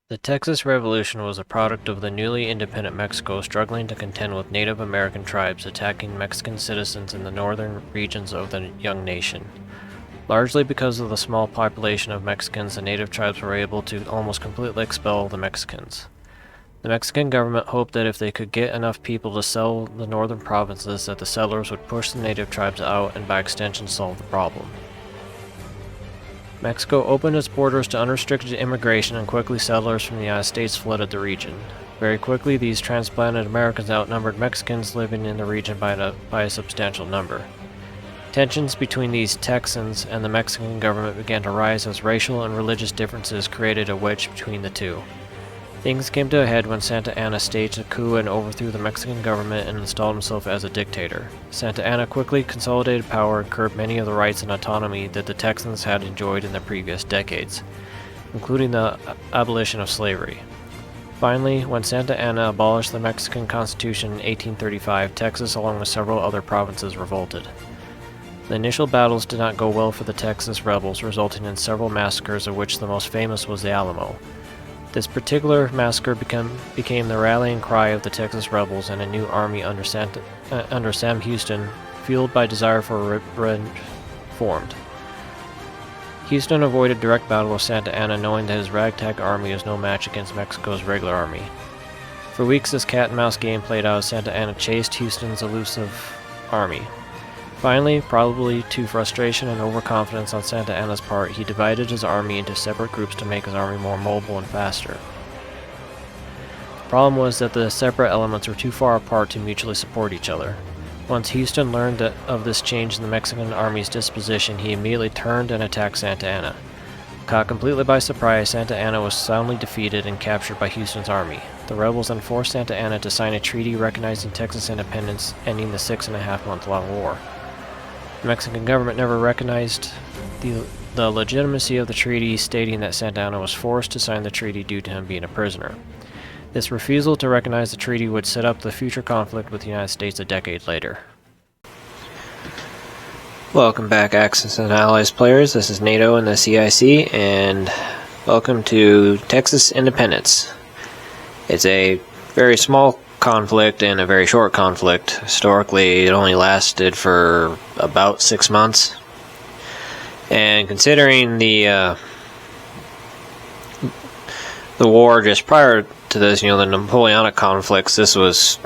The Texas Revolution was a product of the newly independent Mexico struggling to contend with Native American tribes attacking Mexican citizens in the northern regions of the young nation. Largely because of the small population of Mexicans, the native tribes were able to almost completely expel the Mexicans. The Mexican government hoped that if they could get enough people to settle the northern provinces, that the settlers would push the native tribes out and by extension solve the problem. Mexico opened its borders to unrestricted immigration, and quickly settlers from the United States flooded the region. Very quickly, these transplanted Americans outnumbered Mexicans living in the region by a substantial number. Tensions between these Texans and the Mexican government began to rise as racial and religious differences created a wedge between the two. Things came to a head when Santa Anna staged a coup and overthrew the Mexican government and installed himself as a dictator. Santa Anna quickly consolidated power and curbed many of the rights and autonomy that the Texans had enjoyed in the previous decades, including the abolition of slavery. Finally, when Santa Anna abolished the Mexican Constitution in 1835, Texas, along with several other provinces, revolted. The initial battles did not go well for the Texas rebels, resulting in several massacres, of which the most famous was the Alamo. This particular massacre became the rallying cry of the Texas rebels, and a new army under Sam Houston, fueled by desire for revenge, formed. Houston avoided direct battle with Santa Anna, knowing that his ragtag army was no match against Mexico's regular army. For weeks, this cat-and-mouse game played out as Santa Anna chased Houston's elusive army. Finally, probably to frustration and overconfidence on Santa Anna's part, he divided his army into separate groups to make his army more mobile and faster. The problem was that the separate elements were too far apart to mutually support each other. Once Houston learned of this change in the Mexican army's disposition, he immediately turned and attacked Santa Anna. Caught completely by surprise, Santa Anna was soundly defeated and captured by Houston's army. The rebels then forced Santa Anna to sign a treaty recognizing Texas independence, ending the 6.5-month-long war. The Mexican government never recognized the legitimacy of the treaty, stating that Santa Anna was forced to sign the treaty due to him being a prisoner. This refusal to recognize the treaty would set up the future conflict with the United States a decade later. Welcome back, Axis and Allies players. This is NATO and the CIC, and welcome to Texas independence. It's a very small conflict and a very short conflict. Historically, it only lasted for about 6 months. And considering the war just prior to this, the Napoleonic conflicts, this was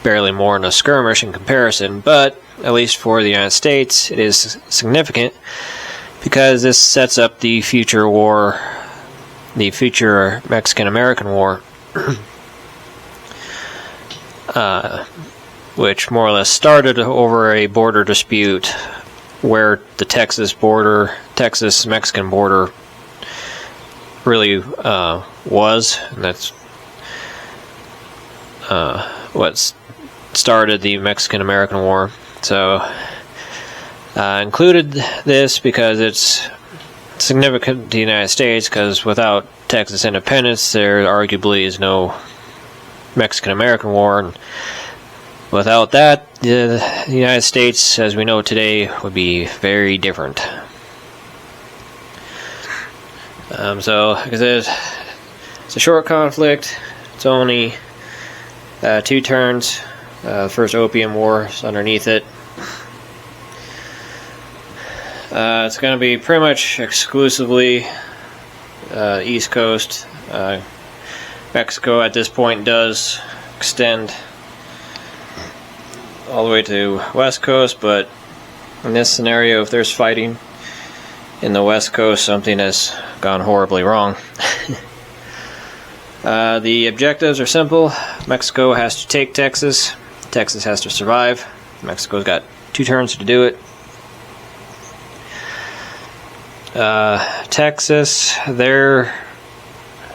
barely more than a skirmish in comparison, but at least for the United States, it is significant because this sets up the future war, the future Mexican-American War, which more or less started over a border dispute where the Texas-Mexican border really was, and that's what started the Mexican-American War. So, included this because it's significant to the United States, because without Texas independence, there arguably is no Mexican-American War, and without that, the United States, as we know today, would be very different. So, like I said, it's a short conflict. It's only 2 turns. The first Opium War is underneath it. It's going to be pretty much exclusively East Coast. Mexico at this point does extend all the way to West Coast, but in this scenario, if there's fighting in the West Coast, something has gone horribly wrong. The objectives are simple. Mexico has to take Texas. Texas has to survive. Mexico's got 2 turns to do it. Texas, their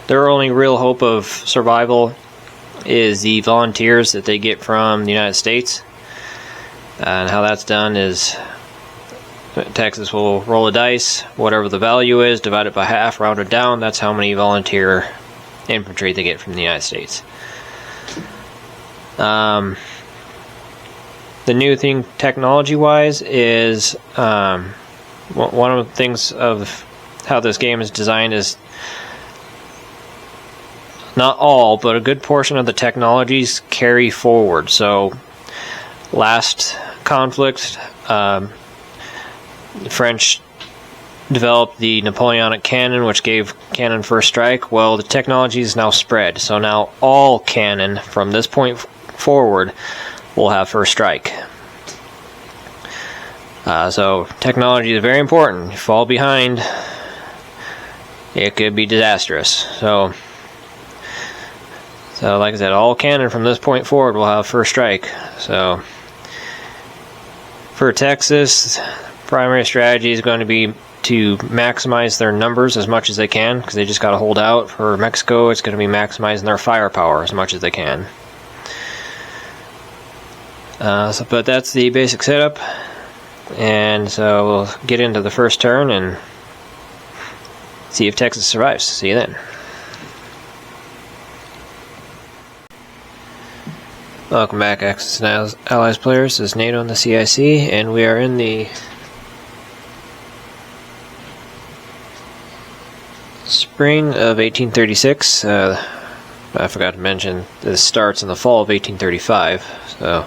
only real hope of survival is the volunteers that they get from the United States. And how that's done is Texas will roll a dice, whatever the value is, divide it by half, round it down. That's how many volunteer infantry they get from the United States. The new thing technology-wise is one of the things of how this game is designed is not all, but a good portion of the technologies carry forward. So, last conflict, the French developed the Napoleonic cannon, which gave cannon first strike. Well, the technology is now spread, so now all cannon from this point forward will have first strike. So technology is very important. If you fall behind, it could be disastrous. So like I said, all cannon from this point forward will have first strike. So for Texas, primary strategy is going to be to maximize their numbers as much as they can, because they just got to hold out. For Mexico, it's going to be maximizing their firepower as much as they can. But that's the basic setup, and so we'll get into the first turn and see if Texas survives. See you then. Welcome back, Axis and Allies players. This is NATO in the CIC, and we are in the spring of 1836. I forgot to mention this starts in the fall of 1835. So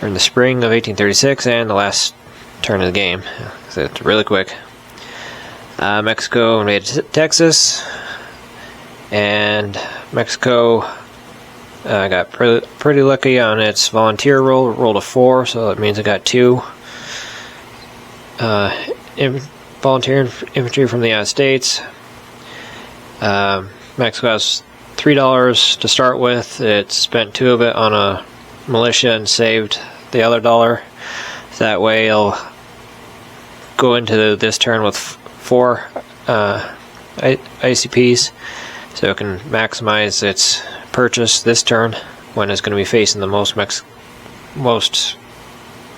we're in the spring of 1836 and the last turn of the game. So it's really quick. Mexico invaded Texas, and Mexico got pretty lucky on its volunteer roll. It rolled a 4, so that means it got 2 volunteer infantry from the United States. Mexico has $3 to start with. It spent 2 of it on a militia and saved the other $1. So that way it'll go into this turn with 4 ICPs, so it can maximize its purchase this turn when it's going to be facing the most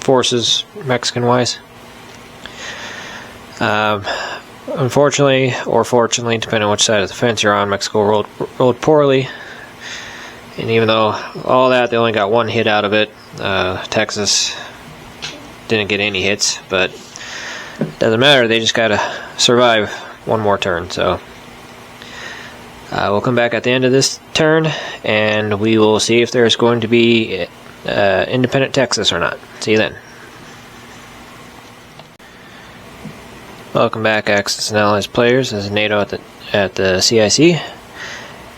forces Mexican-wise. Unfortunately, or fortunately, depending on which side of the fence you're on, Mexico rolled poorly. And even though all that, they only got 1 hit out of it. Texas didn't get any hits, but it doesn't matter. They just gotta survive 1 more turn. So we'll come back at the end of this turn, and we will see if there's going to be independent Texas or not. See you then. Welcome back, Axis and Allies players. This is NATO at the CIC,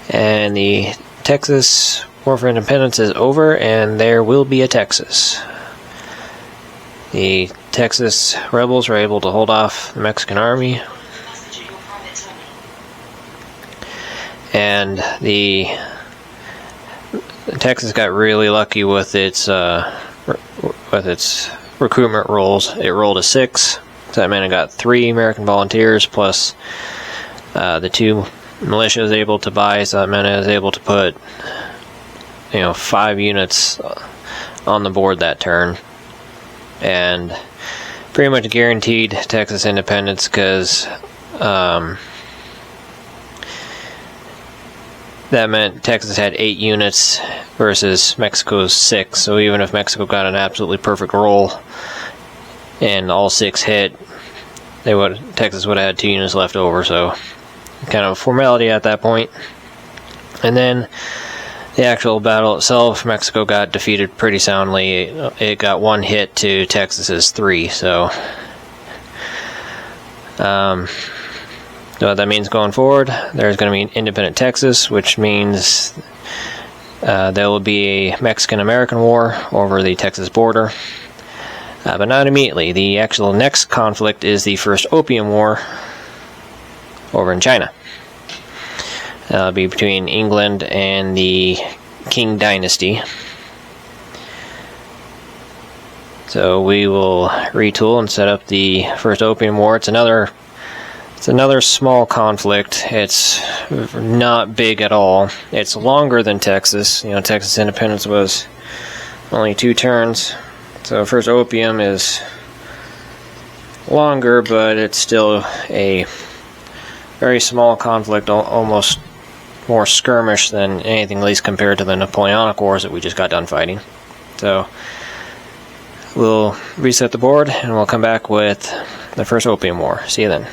and the Texas War for Independence is over, and there will be a Texas. The Texas rebels were able to hold off the Mexican army, and the Texas got really lucky with its recruitment rolls. It rolled a 6. So that meant it got 3 American volunteers plus the 2 militias able to buy. So that meant it was able to put 5 units on the board that turn, and pretty much guaranteed Texas independence, because that meant Texas had 8 units versus Mexico's 6. So even if Mexico got an absolutely perfect roll and all 6 hit, Texas would have had 2 units left over. So kind of a formality at that point. And then the actual battle itself, Mexico got defeated pretty soundly. It got 1 hit to Texas's 3. So what that means going forward, there's going to be an independent Texas, which means there will be a Mexican-American war over the Texas border. But not immediately. The actual next conflict is the First Opium War over in China. That'll be between England and the Qing Dynasty. So we will retool and set up the First Opium War. It's another small conflict. It's not big at all. It's longer than Texas. Texas independence was only 2 turns. So First Opium is longer, but it's still a very small conflict, almost more skirmish than anything, at least compared to the Napoleonic Wars that we just got done fighting. So we'll reset the board, and we'll come back with the First Opium War. See you then.